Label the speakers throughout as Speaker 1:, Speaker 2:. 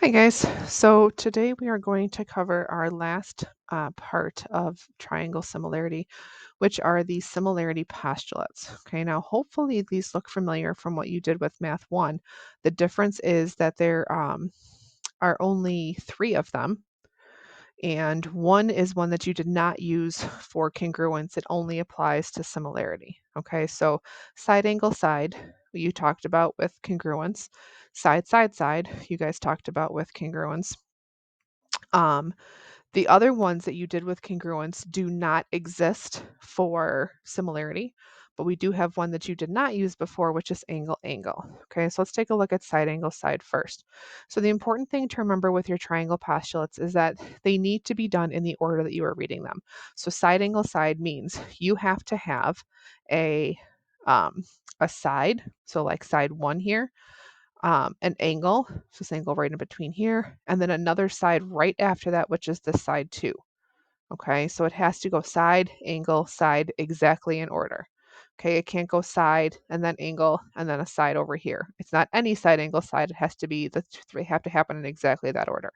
Speaker 1: Hi guys. So today we are going to cover our last part of triangle similarity, which are the similarity postulates. Okay, now hopefully these look familiar from what you did with Math 1. The difference is that there are only three of them, and one is one that you did not use for congruence. It only applies to similarity. Okay, so side angle side, you talked about with congruence. Side side side, you guys talked about with congruence. Um, the other ones that you did with congruence do not exist for similarity, but we do have one that you did not use before, which is angle angle. Okay, so let's take a look at side angle side first. So the important thing to remember with your triangle postulates is that they need to be done in the order that you are reading them. So side angle side means you have to have a um, a side, so like side one here, an angle, so this angle right in between here, and then another side right after that, which is the side two. Okay, so it has to go side, angle, side exactly in order. Okay, it can't go side and then angle and then a side over here. It's not any side, angle, side. It has to be the three have to happen in exactly that order.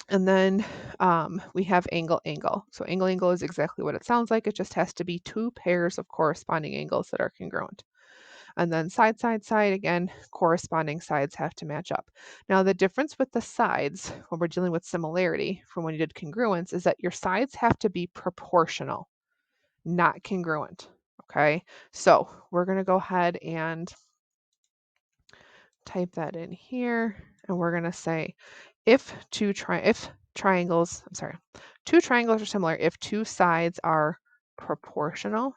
Speaker 1: And then we have angle, angle. So angle, angle is exactly what it sounds like. It just has to be two pairs of corresponding angles that are congruent. And then side, side, side, again, corresponding sides have to match up. Now, the difference with the sides when we're dealing with similarity from when you did congruence is that your sides have to be proportional, not congruent. Okay, so we're going to go ahead and type that in here, and we're going to say if if triangles, I'm sorry, two triangles are similar if two sides are proportional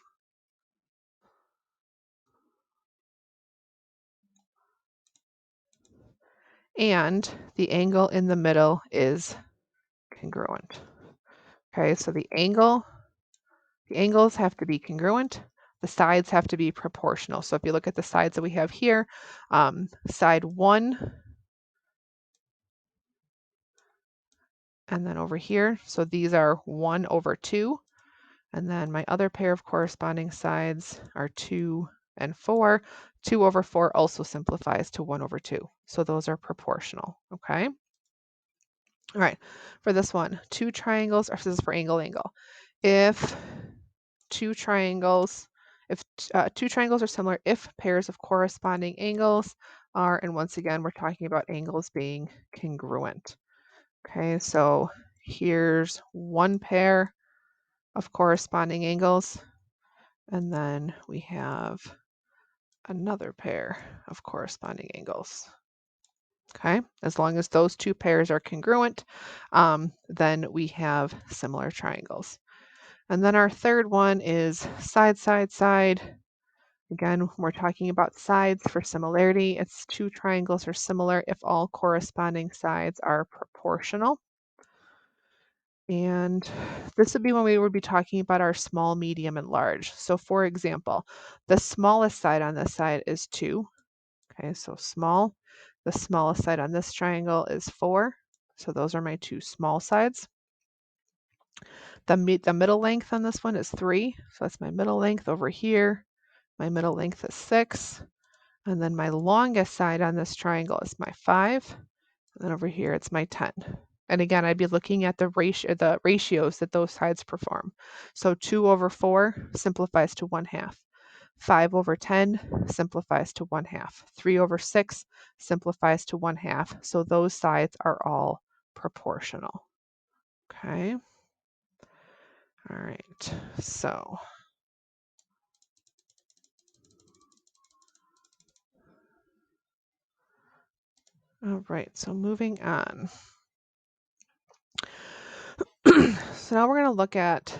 Speaker 1: and the angle in the middle is congruent. Okay, so the angles have to be congruent. The sides have to be proportional. So if you look at the sides that we have here, side one, and then over here, so these are 1/2. And then my other pair of corresponding sides are 2 and 4. 2/4 also simplifies to 1/2. So those are proportional, okay? All right, for this one, two triangles, or this is for angle, angle. If two triangles, if two triangles are similar, if pairs of corresponding angles are, and once again, we're talking about angles being congruent. Okay, so here's one pair of corresponding angles, and then we have another pair of corresponding angles. Okay, as long as those two pairs are congruent, then we have similar triangles. And then our third one is side, side, side. Again, we're talking about sides for similarity. It's two triangles are similar if all corresponding sides are proportional. And this would be when we would be talking about our small, medium, and large. So for example, the smallest side on this side is 2. Okay, so small. The smallest side on this triangle is 4. So those are my two small sides. The middle length on this one is 3. So that's my middle length over here. My middle length is 6. And then my longest side on this triangle is my 5. And then over here it's my 10. And again, I'd be looking at the ratios that those sides perform. So 2/4 simplifies to 1/2. 5/10 simplifies to 1/2. 3/6 simplifies to 1/2. So those sides are all proportional. Okay. All right. So, all right. So moving on. So now we're going to look at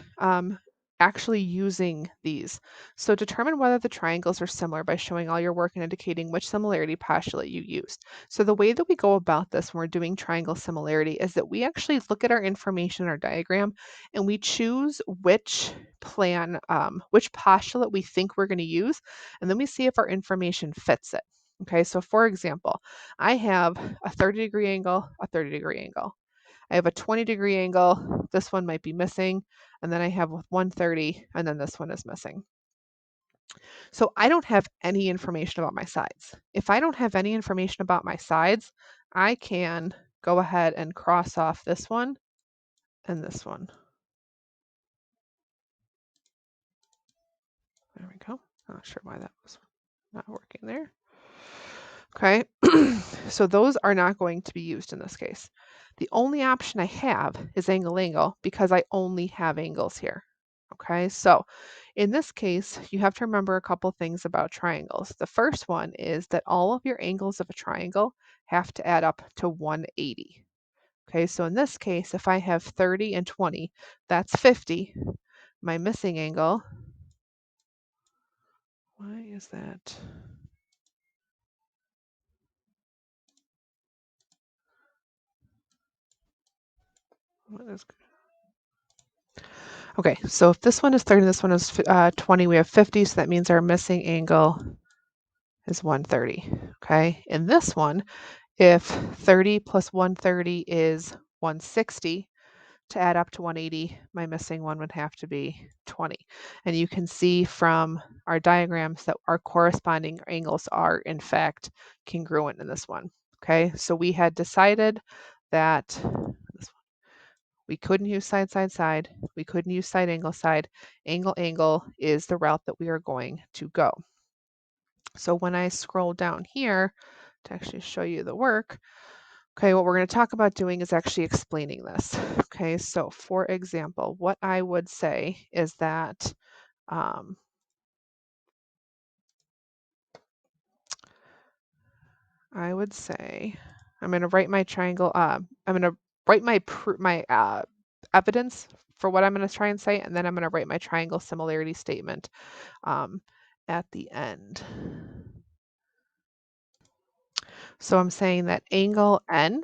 Speaker 1: actually using these. So determine whether the triangles are similar by showing all your work and indicating which similarity postulate you used. So the way that we go about this when we're doing triangle similarity is that we actually look at our information in our diagram and we choose which postulate we think we're going to use, and then we see if our information fits it. Okay, so for example, I have a 30-degree angle, a 30-degree angle. I have a 20-degree angle. This one might be missing. And then I have 130, and then this one is missing. So I don't have any information about my sides. If I don't have any information about my sides, I can go ahead and cross off this one and this one. There we go. Not sure why that was not working there. Okay, so those are not going to be used in this case. The only option I have is angle because I only have angles here. Okay, so in this case, you have to remember a couple things about triangles. The first one is that all of your angles of a triangle have to add up to 180. Okay, so in this case, if I have 30 and 20, that's 50. My missing angle, why is that? What is Okay, so if this one is 30 and this one is 20, we have 50, so that means our missing angle is 130. Okay, in this one, if 30 plus 130 is 160, to add up to 180, my missing one would have to be 20. And you can see from our diagrams that our corresponding angles are, in fact, congruent in this one. Okay, so we had decided that we couldn't use side, side, side. We couldn't use side, angle, side. Angle, angle is the route that we are going to go. So when I scroll down here to actually show you the work, okay, what we're going to talk about doing is actually explaining this. Okay, so for example, what I would say is that I would say I'm going to write my triangle. I'm going to write my evidence for what I'm going to try and say, and then I'm going to write my triangle similarity statement um, at the end. So I'm saying that angle n,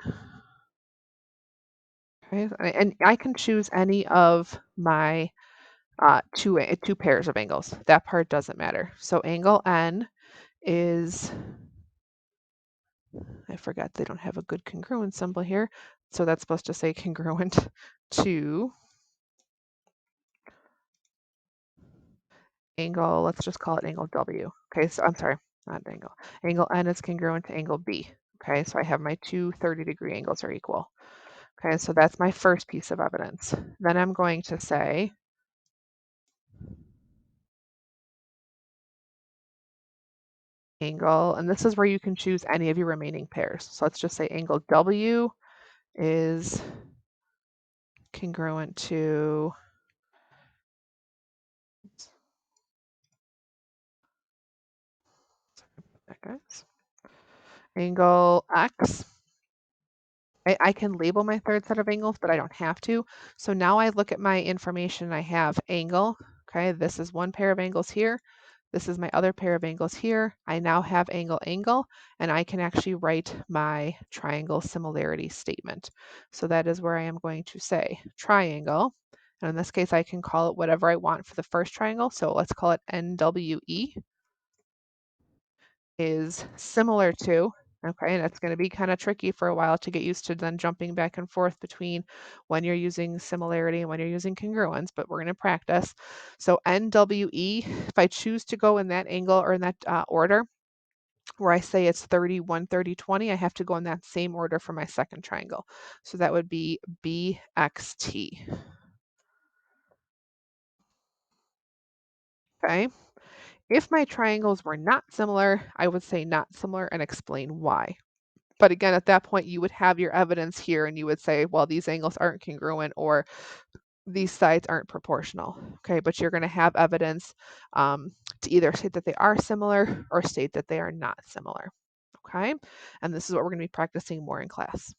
Speaker 1: okay, and I can choose any of my two pairs of angles. That part doesn't matter. So angle n is, I forgot they don't have a good congruent symbol here. So that's supposed to say congruent to angle, let's just call it angle W. Okay, so I'm sorry, not angle. Angle N is congruent to angle B. Okay, so I have my two 30-degree angles are equal. Okay, so that's my first piece of evidence. Then I'm going to say angle, and this is where you can choose any of your remaining pairs. So let's just say angle W is congruent to, that guys, angle X. I can label my third set of angles, but I don't have to. So now I look at my information, I have angle, okay, this is one pair of angles here. This is my other pair of angles here. I now have angle, angle, and I can actually write my triangle similarity statement. So that is where I am going to say triangle. And in this case, I can call it whatever I want for the first triangle. So let's call it NWE is similar to, okay, and it's going to be kind of tricky for a while to get used to then jumping back and forth between when you're using similarity and when you're using congruence, but we're going to practice. So NWE, if I choose to go in that angle or in that order, where I say it's 30, 130, 20, I have to go in that same order for my second triangle. So that would be BXT. Okay. If my triangles were not similar, I would say not similar and explain why. But again, at that point, you would have your evidence here and you would say, well, these angles aren't congruent or these sides aren't proportional. Okay, but you're going to have evidence to either state that they are similar or state that they are not similar. Okay, and this is what we're going to be practicing more in class.